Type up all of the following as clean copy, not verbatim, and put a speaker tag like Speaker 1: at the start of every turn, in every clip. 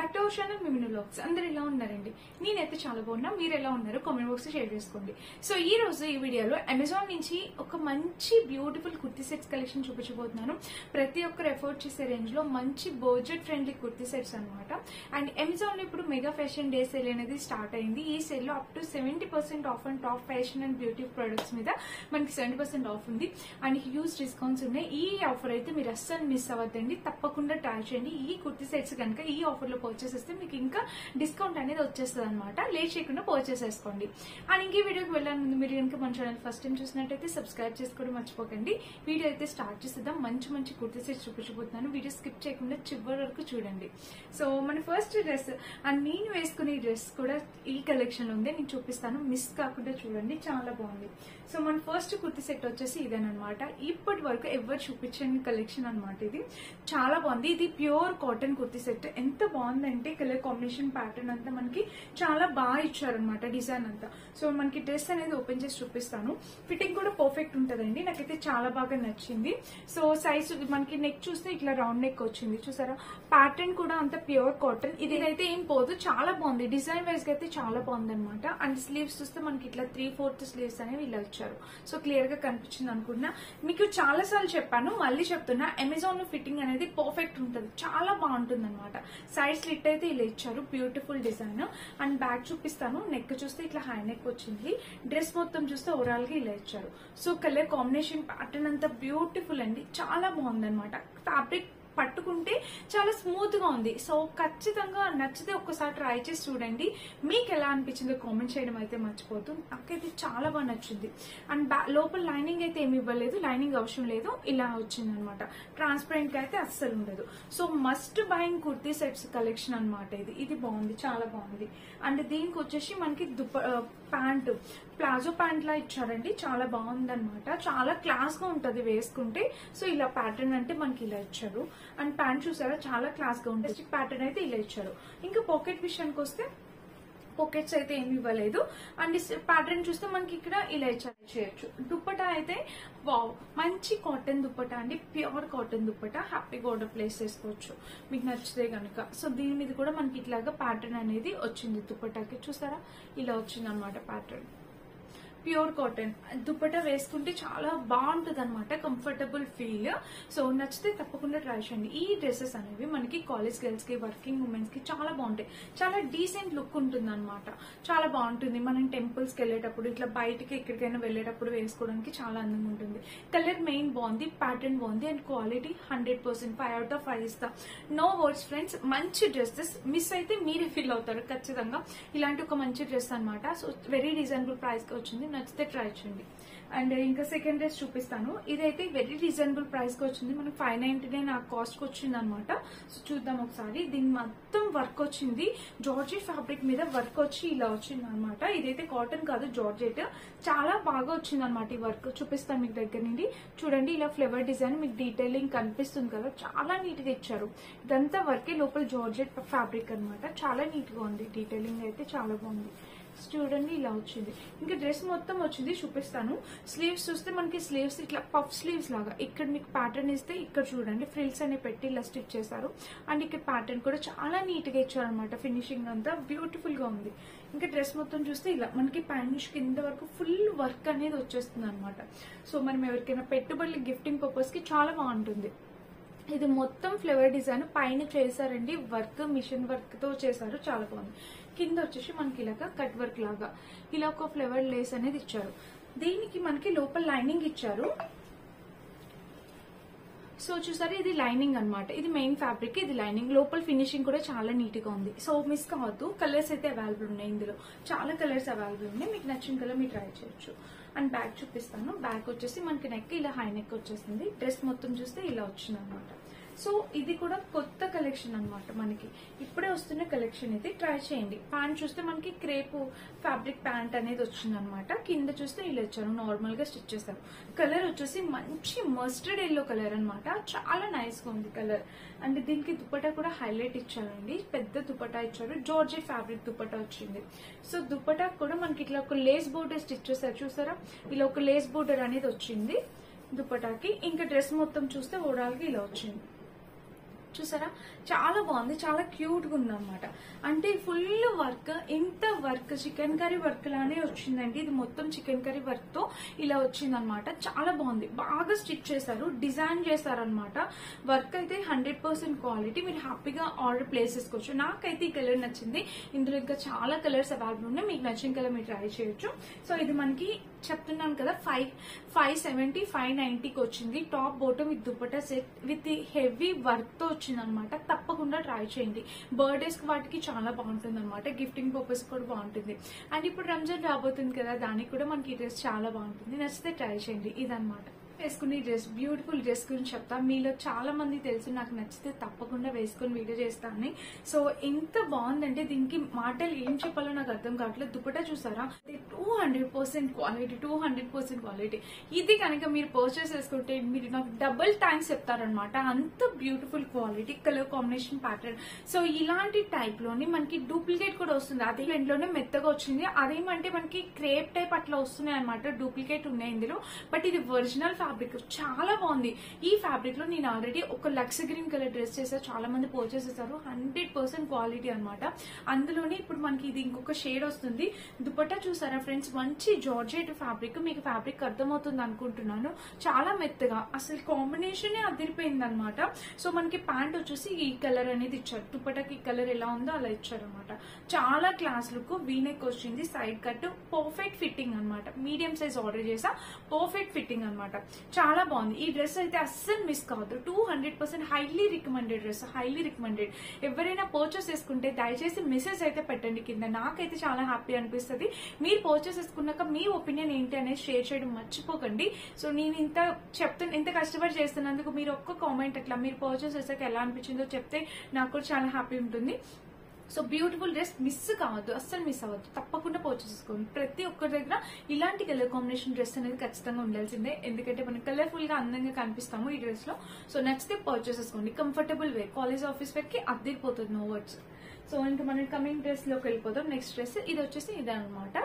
Speaker 1: Back to our channel Miminu vlogs. అందరు ఎలా ఉన్నారండి? నేనైతే చాలా బాగున్నా. మీరు ఎలా ఉన్నారు? కామెంట్ బాక్స్ షేర్ చేసుకోండి. సో ఈ రోజు ఈ వీడియోలో అమెజాన్ నుంచి ఒక మంచి బ్యూటిఫుల్ కుర్తీ సెట్స్ కలెక్షన్ చూపించబోతున్నాను. ప్రతి ఒక్కరు ఎఫోర్డ్ చేసే రేంజ్ లో మంచి బడ్జెట్ ఫ్రెండ్లీ కుర్తీ సెట్స్ అనమాట. అండ్ అమెజాన్ లో ఇప్పుడు మెగా ఫ్యాషన్ డే సేల్ అనేది స్టార్ట్ అయింది. ఈ సేల్ లో up to 70% of and top fashion and beauty products మీద మనకి 70% ఆఫ్ ఉంది. అండ్ హ్యూజ్ డిస్కౌంట్స్ ఉన్నాయి. ఈ ఆఫర్ అయితే మీరు అస్సలు మిస్ అవ్వద్దండి, తప్పకుండా ట్రై చేయండి. ఈ కుర్తీ సెట్స్ కనుక ఈ ఆఫర్ లో పర్చేస్ చేస్తే మీకు ఇంకా డిస్కౌంట్ అనేది వచ్చేస్తుంది అనమాట. లేట్ చేయకుండా పర్చేస్ చేసుకోండి. అండ్ ఇంకే వీడియోకి వెళ్ళాలి ముందు మీరు కనుక మన ఛానల్ ఫస్ట్ టైం చూసినట్టయితే సబ్స్క్రైబ్ చేసుకోవడం మర్చిపోకండి. వీడియో అయితే స్టార్ట్ చేసేద్దాం. మంచి మంచి కుర్తీ సెట్స్ చూపించబోతున్నాను. వీడియో స్కిప్ చేయకుండా చివరి వరకు చూడండి. సో మన ఫస్ట్ డ్రెస్ అండ్ నేను వేసుకునే డ్రెస్ కూడా ఈ కలెక్షన్ లో ఉంది, నేను చూపిస్తాను. మిస్ కాకుండా చూడండి, చాలా బాగుంది. సో మన ఫస్ట్ కుర్తీ సెట్ వచ్చేసి ఇదేనమాట. ఇప్పటి వరకు ఎవరు చూపించని కలెక్షన్ అనమాట. ఇది చాలా బాగుంది. ఇది ప్యూర్ కాటన్ కుర్తీ సెట్. ఎంత బాగుందంటే కలర్ కాంబినేషన్ ప్యాటర్న్ అంతా మనకి చాలా బాగా ఇచ్చారనమాట, డిజైన్ అంతా. సో మనకి డ్రెస్ అనేది ఓపెన్ చేసి చూపిస్తాను. ఫిట్టింగ్ కూడా పర్ఫెక్ట్ ఉంటదండి, నాకైతే చాలా బాగా నచ్చింది. సో సైజ్ మనకి నెక్ చూస్తే ఇట్లా రౌండ్ నెక్ వచ్చింది, చూసారా? ప్యాటర్న్ కూడా అంత ప్యూర్ కాటన్. ఇదైతే ఏం పోదు, చాలా బాగుంది. డిజైన్ వైజ్ గా అయితే చాలా బాగుంది అనమాట. అండ్ స్లీవ్స్ చూస్తే మనకి ఇట్లా 3/4 స్లీవ్స్ అనేవి ఇలా ఇచ్చారు. సో క్లియర్ గా కనిపించింది అనుకున్నా. మీకు చాలా సార్లు చెప్పాను, మళ్ళీ చెప్తున్నా, అమెజాన్ లో ఫిట్టింగ్ అనేది పర్ఫెక్ట్ ఉంటుంది, చాలా బాగుంటుంది అనమాట. సైడ్ స్లిట్ అయితే ఇలా ఇచ్చారు, బ్యూటిఫుల్ డిజైన్. అండ్ బ్యాక్ చూపిస్తాను. నెక్ చూస్తే ఇట్లా హై నెక్ వచ్చింది. డ్రెస్ మొత్తం చూస్తే ఓవరాల్ గా ఇలా ఇచ్చారు. సో కలర్ కాంబినేషన్ ప్యాటర్న్ అంతా బ్యూటిఫుల్ అండి, చాలా బాగుంది అనమాట. ఫ్యాబ్రిక్ పట్టుకుంటే చాలా స్మూత్ గా ఉంది. సో ఖచ్చితంగా నచ్చితే ఒక్కసారి ట్రై చేసి చూడండి. మీకు ఎలా అనిపించిందో కామెంట్ చేయడం అయితే మర్చిపోతుంది. నాకైతే చాలా బాగా నచ్చింది. అండ్ లోపల లైనింగ్ అయితే ఏమి ఇవ్వలేదు, లైనింగ్ అవసరం లేదు, ఇలా వచ్చింది అనమాట. ట్రాన్స్పరెంట్ గా అయితే అస్సలు ఉండదు. So must buying kurti sets collection అనమాట ఇది. ఇది బాగుంది, చాలా బాగుంది. అండ్ దీనికి వచ్చేసి మనకి ప్యాంట్ ప్లాజో ప్యాంట్ లా ఇచ్చారండి, చాలా బాగుంది అనమాట. చాలా క్లాస్ గా ఉంటది వేసుకుంటే. సో ఇలా ప్యాటర్న్ అంటే మనకి ఇలా ఇచ్చారు. అండ్ ప్యాంట్ చూసారా, చాలా క్లాస్ గా ఉంటుంది. ప్యాటర్న్ అయితే ఇలా ఇచ్చారు. ఇంకా పాకెట్ విషయానికి వస్తే పాకెట్స్ అయితే ఏమి ఇవ్వలేదు. అండ్ ప్యాటర్న్ చూస్తే మనకి ఇక్కడ ఇలా చేయొచ్చు. దుప్పటా అయితే వావ్, మంచి కాటన్ దుప్పటా అండి, ప్యూర్ కాటన్ దుప్పటా. హ్యాపీగా ఆర్డర్ ప్లేస్ చేసుకోవచ్చు మీకు నచ్చితే కనుక. సో దీని మీద కూడా మనకి ఇట్లాగా ప్యాటర్న్ అనేది వచ్చింది. దుప్పటాకి చూసారా, ఇలా వచ్చింది అనమాట ప్యాటర్న్. ప్యూర్ కాటన్ దుప్పటా వేసుకుంటే చాలా బాగుంటుంది అనమాట, కంఫర్టబుల్ ఫీల్. సో నచ్చితే తప్పకుండా ట్రై చేయండి. ఈ డ్రెస్సెస్ అనేవి మనకి కాలేజ్ గర్ల్స్ కి, వర్కింగ్ ఉమెన్స్ కి చాలా బాగుంటాయి. చాలా డీసెంట్ లుక్ ఉంటుంది అనమాట, చాలా బాగుంటుంది. మనం టెంపుల్స్ కి వెళ్ళేటప్పుడు, ఇట్లా బయటకి ఎక్కడికైనా వెళ్ళేటప్పుడు వేసుకోవడానికి చాలా అందంగా ఉంటుంది. కలర్ మెయిన్ బాగుంది, ప్యాటర్న్ బాగుంది. అండ్ క్వాలిటీ 100%, 5 out of 5 ఇస్తా. No words friends. మంచి డ్రెస్సెస్ మిస్ అయితే మీరే ఫీల్ అవుతారు ఖచ్చితంగా. ఇలాంటి ఒక మంచి డ్రెస్ అనమాట. సో వెరీ రీజనబుల్ ప్రైస్ కి వచ్చింది, నచ్చితే ట్రై చేయండి. అండ్ ఇంకా సెకండ్ డ్రెస్ చూపిస్తాను. ఇదైతే వెరీ రీజనబుల్ ప్రైస్ కి వచ్చింది, మనకి 599 ఆ కాస్ట్ కి వచ్చింది అనమాట. సో చూద్దాం ఒకసారి. దీని మొత్తం వర్క్ వచ్చింది, జార్జెట్ ఫ్యాబ్రిక్ మీద వర్క్ వచ్చి ఇలా వచ్చింది అనమాట. ఇదైతే కాటన్ కాదు, జార్జెట్. చాలా బాగా వచ్చింది అనమాట ఈ వర్క్. చూపిస్తాను మీకు దగ్గర నుండి. చూడండి, ఇలా ఫ్లవర్ డిజైన్ మీకు డీటెయిలింగ్ కనిపిస్తుంది కదా, చాలా నీట్ గా ఇచ్చారు. ఇదంతా వర్కే, లోపల జార్జెట్ ఫ్యాబ్రిక్ అనమాట. చాలా నీట్ గా ఉంది, డీటెయిలింగ్ అయితే చాలా బాగుంది. చూడండి, ఇలా వచ్చింది. ఇంకా డ్రెస్ మొత్తం వచ్చింది, చూపిస్తాను. స్లీవ్స్ చూస్తే మనకి స్లీవ్స్ ఇట్లా పఫ్ స్లీవ్స్ లాగా, ఇక్కడ మీకు ప్యాటర్న్ ఇస్తే ఇక్కడ చూడండి ఫ్రిల్స్ అనేవి పెట్టి ఇలా స్టిచ్ చేశారు. అండ్ ఇక్కడ ప్యాటర్న్ కూడా చాలా నీట్ గా ఇచ్చారు అనమాట. ఫినిషింగ్ అంతా బ్యూటిఫుల్ గా ఉంది. ఇంకా డ్రెస్ మొత్తం చూస్తే ఇలా మనకి ప్యాంట్ కింద వరకు ఫుల్ వర్క్ అనేది వచ్చేస్తుంది అనమాట. సో మనం ఎవరికైనా పెట్టుబడులు గిఫ్టింగ్ పర్పస్ కి చాలా బాగుంటుంది. ఇది మొత్తం ఫ్లవర్ డిజైన్ పైన చేశారండి, వర్క్ మిషన్ వర్క్ తో చేశారు, చాలా బాగుంది. కింద వచ్చేసి మనకి ఇలాగా కట్ వర్క్ లాగా ఇలా ఒక ఫ్లవర్ లేస్ అనేది ఇచ్చారు. దీనికి మనకి లోపల లైనింగ్ ఇచ్చారు. సో చూసారు, ఇది లైనింగ్ అనమాట. ఇది మెయిన్ ఫ్యాబ్రిక్, ఇది లైనింగ్. లోపల ఫినిషింగ్ కూడా చాలా నీట్ గా ఉంది. సో మిస్ కావద్దు. కలర్స్ అయితే అవైలబుల్ ఉన్నాయి, ఇందులో చాలా కలర్స్ అవైలబుల్ ఉన్నాయి. మీకు నచ్చిన కలర్ మీరు ట్రై చేయొచ్చు. అండ్ బ్యాక్ చూపిస్తాను. బ్యాక్ వచ్చేసి మనకి నెక్ ఇలా హై నెక్ వచ్చేసింది. డ్రెస్ మొత్తం చూస్తే ఇలా వచ్చింది అనమాట. సో ఇది కూడా కొత్త కలెక్షన్ అనమాట, మనకి ఇప్పుడే వస్తున్న కలెక్షన్. ఇది ట్రై చేయండి. ప్యాంట్ చూస్తే మనకి క్రేప్ ఫ్యాబ్రిక్ ప్యాంట్ అనేది వచ్చింది అనమాట. కింద చూస్తే ఇలా ఇచ్చారు, నార్మల్ గా స్టిచ్ చేస్తారు. కలర్ వచ్చేసి మంచి మస్టర్డ్ ఎల్లో కలర్ అనమాట, చాలా నైస్ గా ఉంది కలర్. అండ్ దీనికి దుపట్టా కూడా హైలైట్ ఇచ్చారండి, పెద్ద దుపట్టా ఇచ్చారు. జార్జెట్ ఫ్యాబ్రిక్ దుపట్టా వచ్చింది. సో దుపట్టా కూడా మనకి ఇట్లా ఒక లేస్ బోర్డర్ స్టిచ్ చేస్తారు, చూసారా? ఇలా ఒక లేస్ బోర్డర్ అనేది వచ్చింది దుపట్టాకి. ఇంకా డ్రెస్ మొత్తం చూస్తే ఓవరాల్ గా ఇలా వచ్చింది. చూసారా చాలా బాగుంది, చాలా క్యూట్ గా ఉంది అనమాట. అంటే ఫుల్ వర్క్, ఇంత వర్క్ చికెన్ కర్రీ వర్క్ లానే వచ్చిందండి. ఇది మొత్తం చికెన్ కర్రీ వర్క్ తో ఇలా వచ్చింది అనమాట. చాలా బాగుంది, బాగా స్టిచ్ చేశారు, డిజైన్ చేశారనమాట. వర్క్ అయితే 100% క్వాలిటీ. మీరు హ్యాపీగా ఆర్డర్ ప్లేస్ చేసుకోవచ్చు. నాకైతే ఈ కలర్ నచ్చింది. ఇందులో ఇంకా చాలా కలర్స్ అవైలబుల్ ఉన్నాయి. మీకు నచ్చిన కలర్ మీరు ట్రై చేయొచ్చు. సో ఇది మనకి చెప్తున్నాను కదా 570 590కి వచ్చింది. Top bottom with dupatta set with heavy work తో వచ్చింది అనమాట. తప్పకుండా ట్రై చేయండి. బర్త్డేస్ వాటికి చాలా బాగుంటుంది అనమాట. గిఫ్టింగ్ పర్పస్ కూడా బాగుంటుంది. అండ్ ఇప్పుడు రంజాన్ రాబోతుంది కదా, దానికి కూడా మనకి ఈ డ్రెస్ చాలా బాగుంటుంది. నచ్చితే ట్రై చేయండి. ఇదనమాట వేసుకుని డ్రెస్, బ్యూటిఫుల్ డ్రెస్ గురించి చెప్తా. మీలో చాలా మంది తెలుసు, నాకు నచ్చితే తప్పకుండా వేసుకుని వీడియో చేస్తాను. సో ఎంత బాగుందంటే దీనికి మాటలు ఏం చెప్పాలో నాకు అర్థం కావట్లేదు. దుపట్టా చూసారా, 200% క్వాలిటీ, 200% క్వాలిటీ. ఇది కనుక మీరు పర్చేస్ చేసుకుంటే మీరు నాకు డబుల్ థ్యాంక్స్ చెప్తారనమాట. అంత beautiful quality, colour combination pattern. So ఇలాంటి టైప్ లోని మనకి డూప్లికేట్ కూడా వస్తుంది. అదే ఎండ్లోనే మెత్తగా వచ్చింది. అదేమంటే మనకి క్రేప్ టైప్ అట్లా వస్తున్నాయి అనమాట. డూప్లికేట్ ఉన్నాయి ఇందులో. బట్ ఇది ఒరిజినల్ ఫ్యాబ్రిక్, చాలా బాగుంది. ఈ ఫ్యాబ్రిక్ లో నేను ఆల్రెడీ ఒక లక్స్ గ్రీన్ కలర్ డ్రెస్ చేశాను, చాలా మంది పర్చేస్ చేశారు. 100% క్వాలిటీ అనమాట. అందులోనే ఇప్పుడు మనకి ఇది ఇంకొక షేడ్ వస్తుంది. దుపట్టా చూసారా ఫ్రెండ్స్, మంచి జార్జెట్ ఫ్యాబ్రిక్. మీకు ఫ్యాబ్రిక్ అర్థమవుతుంది అనుకుంటున్నాను. చాలా మెత్తగా, అసలు కాంబినేషన్ అదిరిపోయింది అనమాట. సో మనకి ప్యాంట్ వచ్చేసి ఈ కలర్ అనేది ఇచ్చారు. దుపట్టాకి ఈ కలర్ ఎలా ఉందో అలా ఇచ్చారు అనమాట. చాలా క్లాస్ లుక్, వీనెక్ వచ్చింది, సైడ్ కట్, పర్ఫెక్ట్ ఫిట్టింగ్ అనమాట. మీడియం సైజ్ ఆర్డర్ చేసా, పర్ఫెక్ట్ ఫిట్టింగ్ అనమాట. చాలా బాగుంది. ఈ డ్రెస్ అయితే అస్సలు మిస్ కావద్దు. 200% highly recommended dress, highly recommended. ఎవరైనా పర్చేస్ చేసుకుంటే దయచేసి మెసేజ్ అయితే పెట్టండి కింద. నాకైతే చాలా హ్యాపీ అనిపిస్తుంది. మీరు పర్చేస్ చేసుకున్నాక మీ ఒపీనియన్ ఏంటి అనేది షేర్ చేయడం మర్చిపోకండి. సో నేను ఇంత కష్టపడి చేస్తున్నందుకు మీరు ఒక్క కామెంట్ అట్లా మీరు పర్చేస్ చేసాక ఎలా అనిపించిందో చెప్తే నాకు కూడా చాలా హ్యాపీ ఉంటుంది. సో బ్యూటిఫుల్ డ్రెస్ మిస్ కావద్దు, అస్సలు మిస్ అవ్వద్దు. తప్పకుండా పర్చేస్ చేసుకోండి. ప్రతి ఒక్కరి దగ్గర ఇలాంటి కలర్ కాంబినేషన్ డ్రెస్ అనేది ఖచ్చితంగా ఉండాల్సిందే. ఎందుకంటే మనం కలర్ఫుల్ గా అందంగా కనిపిస్తాము ఈ డ్రెస్ లో. సో నచ్చితే పర్చేస్ చేసుకోండి. Comfortable wear, college office wear కి అద్దరిపోతుంది, నో వర్డ్స్. సో ఇంకా మనం కమింగ్ డ్రెస్ లోకి వెళ్ళిపోదాం. నెక్స్ట్ డ్రెస్ ఇది వచ్చేసి ఇదనమాట.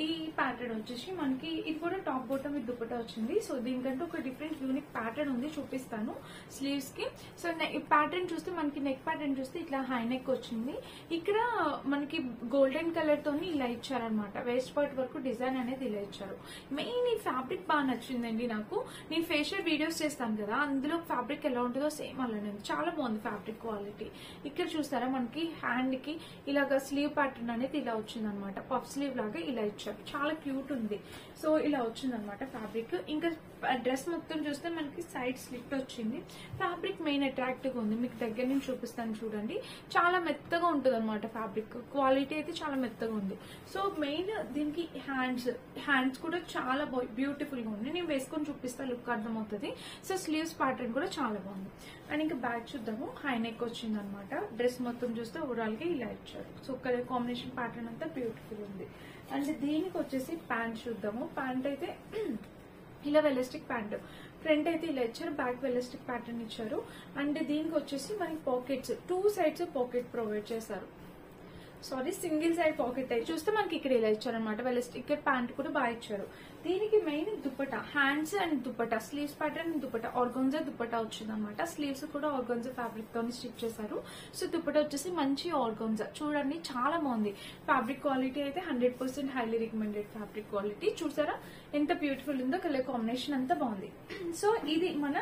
Speaker 1: ఈ ప్యాటర్న్ వచ్చేసి మనకి ఇది కూడా టాప్ బాటమ్ విత్ దుపట్టా వచ్చింది. సో దీనికంటే ఒక డిఫరెంట్ యూనిక్ ప్యాటర్న్ ఉంది, చూపిస్తాను స్లీవ్స్ కి. సో ఈ ప్యాటర్న్ చూస్తే మనకి నెక్ ప్యాటర్న్ చూస్తే ఇట్లా హై నెక్ వచ్చింది. ఇక్కడ మనకి గోల్డెన్ కలర్ తోని ఇలా ఇచ్చారనమాట. వేస్ట్ పార్ట్ వరకు డిజైన్ అనేది ఇలా ఇచ్చారు. మెయిన్ ఈ ఫ్యాబ్రిక్ బాగా నచ్చిందండి నాకు. నేను ఫేషియల్ వీడియోస్ చేస్తాను కదా, అందులో ఫ్యాబ్రిక్ ఎలా ఉంటుందో సేమ్ అలానే ఉంది. చాలా బాగుంది ఫ్యాబ్రిక్ క్వాలిటీ. ఇక్కడ చూస్తారా మనకి హ్యాండ్ కి ఇలాగా స్లీవ్ ప్యాటర్న్ అనేది ఇలా వచ్చింది అనమాట. పఫ్ స్లీవ్ లాగా ఇలా ఇచ్చారు. చాలా క్యూట్ ఉంది. సో ఇలా వచ్చింది అనమాట ఫ్యాబ్రిక్. ఇంకా డ్రెస్ మొత్తం చూస్తే మనకి సైడ్ స్లిట్ వచ్చింది. ఫ్యాబ్రిక్ మెయిన్ అట్రాక్టివ్ ఉంది. మీకు దగ్గర నుంచి చూపిస్తాను చూడండి. చాలా మెత్తగా ఉంటుంది అనమాట ఫ్యాబ్రిక్. క్వాలిటీ అయితే చాలా మెత్తగా ఉంది. సో మెయిన్ దీనికి హ్యాండ్స్ కూడా చాలా బ్యూటిఫుల్ గా ఉంది. నేను వేసుకొని చూపిస్తా, లుక్ అర్థమవుతుంది. సో స్లీవ్స్ ప్యాటర్న్ కూడా చాలా బాగుంది. అండ్ ఇంకా బ్యాక్ చూద్దాము. హై నెక్ వచ్చింది అనమాట. డ్రెస్ మొత్తం చూస్తే ఓవరాల్ గా ఇలా ఇచ్చారు. సో కలర్ కాంబినేషన్ ప్యాటర్న్ అంతా బ్యూటిఫుల్ ఉంది. అండ్ దీనికి వచ్చేసి ప్యాంట్ చూద్దాము. ప్యాంట్ అయితే ఇలా వెలాస్టిక్ ప్యాంట్, ఫ్రంట్ అయితే ఇలా ఇచ్చారు, బ్యాక్ వెలాస్టిక్ ప్యాటర్న్ ఇచ్చారు. అండ్ దీనికి వచ్చేసి మనకి పాకెట్స్, 2 సైడ్స్ పాకెట్ ప్రొవైడ్ చేశారు. సారీ, సింగిల్ సైడ్ పాకెట్ అయితే చూస్తే మనకి ఇక్కడ ఇలా ఇచ్చారు అనమాట. వెలాస్టిక్ ఇక్కడ ప్యాంట్ కూడా బాగా ఇచ్చారు. దీనికి main dupatta, hands and dupatta, sleeves pattern dupatta, organza dupatta వచ్చింది అనమాట. స్లీవ్స్ కూడా ఆర్గాన్జా ఫ్యాబ్రిక్ తో స్టిచ్ చేశారు. సో దుపట్టా వచ్చేసి మంచి ఆర్గాన్జా, చూడండి చాలా బాగుంది. ఫ్యాబ్రిక్ క్వాలిటీ అయితే 100% హైలీ రికమెండెడ్ ఫ్యాబ్రిక్ క్వాలిటీ. చూసారా ఎంత బ్యూటిఫుల్ ఉందో, కలర్ కాంబినేషన్ అంతా బాగుంది. సో ఇది మన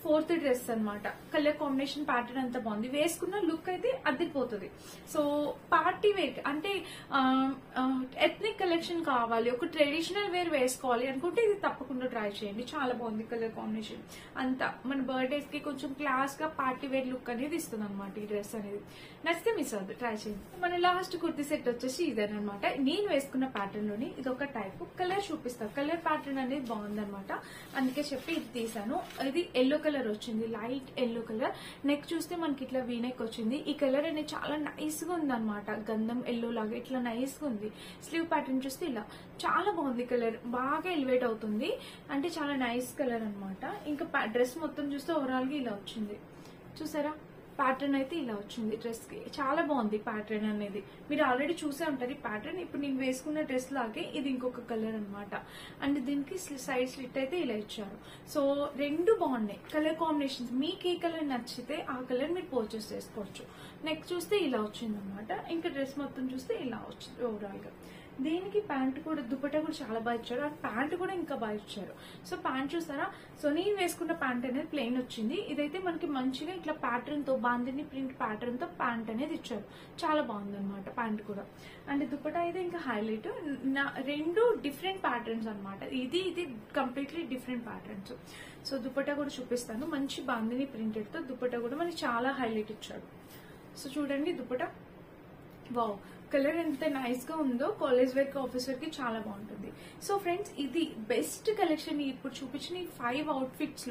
Speaker 1: 4th డ్రెస్ అనమాట. కలర్ కాంబినేషన్ ప్యాటర్న్ అంతా బాగుంది. వేసుకున్న లుక్ అయితే అద్దరిపోతుంది. సో పార్టీ వేర్ అంటే ఎథ్నిక్ కలెక్షన్ కావాలి, ఒక ట్రెడిషనల్ వేర్ వేసుకోవాలి అనుకుంటే ఇది తప్పకుండా ట్రై చేయండి. చాలా బాగుంది కలర్ కాంబినేషన్ అంతా. మన బర్త్డేస్ కి కొంచెం క్లాస్ గా పార్టీ వేర్ లుక్ అనేది ఇస్తుంది అనమాట ఈ డ్రెస్ అనేది. నచ్చితే మిస్ అవ్వదు, ట్రై చేయండి. మన లాస్ట్ కుర్తీ సెట్ వచ్చేసి ఇదేనమాట. నేను వేసుకున్న ప్యాటర్న్ లోని ఇది ఒక టైప్. కలర్ చూపిస్తాను. కలర్ ప్యాటర్న్ అనేది బాగుందనమాట, అందుకే చెప్పి ఇది తీసాను. ఇది ఎల్లో కలర్ వచ్చింది, లైట్ ఎల్లో కలర్. నెక్ చూస్తే మనకి ఇట్లా వీనెక్ వచ్చింది. ఈ కలర్ అనేది చాలా నైస్ గా ఉంది అనమాట. గంధం ఎల్లో లాగా ఇట్లా నైస్ గా ఉంది. స్లీవ్ ప్యాటర్న్ చూస్తే ఇలా చాలా బాగుంది. కలర్ బాగా ఎలివేట్ అవుతుంది, అంటే చాలా నైస్ కలర్ అనమాట. ఇంకా డ్రెస్ మొత్తం చూస్తే ఓవరాల్ గా ఇలా వచ్చింది. చూసారా ప్యాటర్న్ అయితే ఇలా వచ్చింది డ్రెస్ కి. చాలా బాగుంది ప్యాటర్న్ అనేది. మీరు ఆల్రెడీ చూసే ఉంటారు ఈ ప్యాటర్న్. ఇప్పుడు నేను వేసుకున్న డ్రెస్ లాగే ఇది ఇంకొక కలర్ అన్నమాట. అండ్ దీనికి సైడ్ స్లిట్ అయితే ఇలా ఇచ్చారు. సో రెండు బాగున్నాయి కలర్ కాంబినేషన్స్. మీకు ఏ కలర్ నచ్చితే ఆ కలర్ మీరు పర్చేస్ చేసుకోవచ్చు. నెక్స్ట్ చూస్తే ఇలా వచ్చింది అనమాట. ఇంకా డ్రెస్ మొత్తం చూస్తే ఇలా వచ్చింది ఓవరాల్ గా. దీనికి ప్యాంట్ కూడా దుపట్టా కూడా చాలా బాగా ఇచ్చారు. ఆ ప్యాంట్ కూడా ఇంకా బాగా ఇచ్చారు. సో ప్యాంట్ చూసారా? సో నేను వేసుకున్న ప్యాంట్ అనేది ప్లెయిన్ వచ్చింది. ఇదైతే మనకి మంచిగా ఇట్లా ప్యాటర్న్ తో బాందిని ప్రింట్ ప్యాటర్న్ తో ప్యాంట్ అనేది ఇచ్చారు. చాలా బాగుంది అనమాట ప్యాంట్ కూడా. అండ్ దుపట్టా అయితే ఇంకా హైలైట్. రెండు డిఫరెంట్ ప్యాటర్న్స్ అనమాట. ఇది completely different patterns. So dupatta కూడా చూపిస్తాను. మంచి బాందిని ప్రింటెడ్ తో దుపట్టా కూడా మనకి చాలా హైలైట్ ఇచ్చాడు. సో చూడండి దుపట్టా. వావ్, కలర్ ఎంత నైస్ గా ఉందో. కాలేజ్ వేర్ కి ఆఫీస్ వేర్ కి చాలా బాగుంటుంది. సో ఫ్రెండ్స్, ఇది బెస్ట్ కలెక్షన్. ఇప్పుడు చూపించిన ఈ 5 అవుట్ఫిట్స్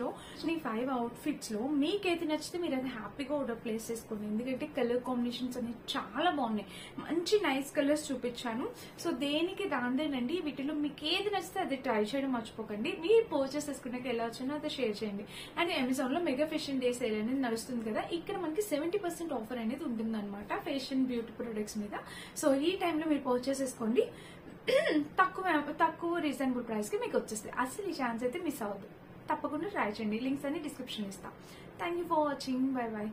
Speaker 1: లో మీకైతే నచ్చితే మీరు అది హ్యాపీగా ఆర్డర్ ప్లేస్ చేసుకోండి. ఎందుకంటే కలర్ కాంబినేషన్స్ అనేవి చాలా బాగున్నాయి. మంచి నైస్ కలర్స్ చూపించాను. సో దేనికి దాందేనండి. వీటిలో మీకు ఏది నచ్చితే అది ట్రై చేయడం మర్చిపోకండి. మీరు పర్చేస్ చేసుకున్నాక ఎలా వచ్చినా అది షేర్ చేయండి. అండ్ అమెజాన్ లో మెగా ఫ్యాషన్ డే సేల్ అనేది నడుస్తుంది కదా. ఇక్కడ మనకి 70% ఆఫర్ అనేది ఉంటుంది అనమాట ఫ్యాషన్ బ్యూటీ ప్రొడక్ట్స్ మీద. సో ఈ టైంలో మీరు పర్చేస్ చేసుకోండి. తక్కువ రీజనబుల్ ప్రైస్ కి మీకు వచ్చేస్తాయి. అసలు ఈ ఛాన్స్ అయితే మిస్ అవ్వదు. తప్పకుండా ట్రై చేయండి. లింక్స్ అన్ని డిస్క్రిప్షన్ ఇస్తా. Thank you for watching. By by.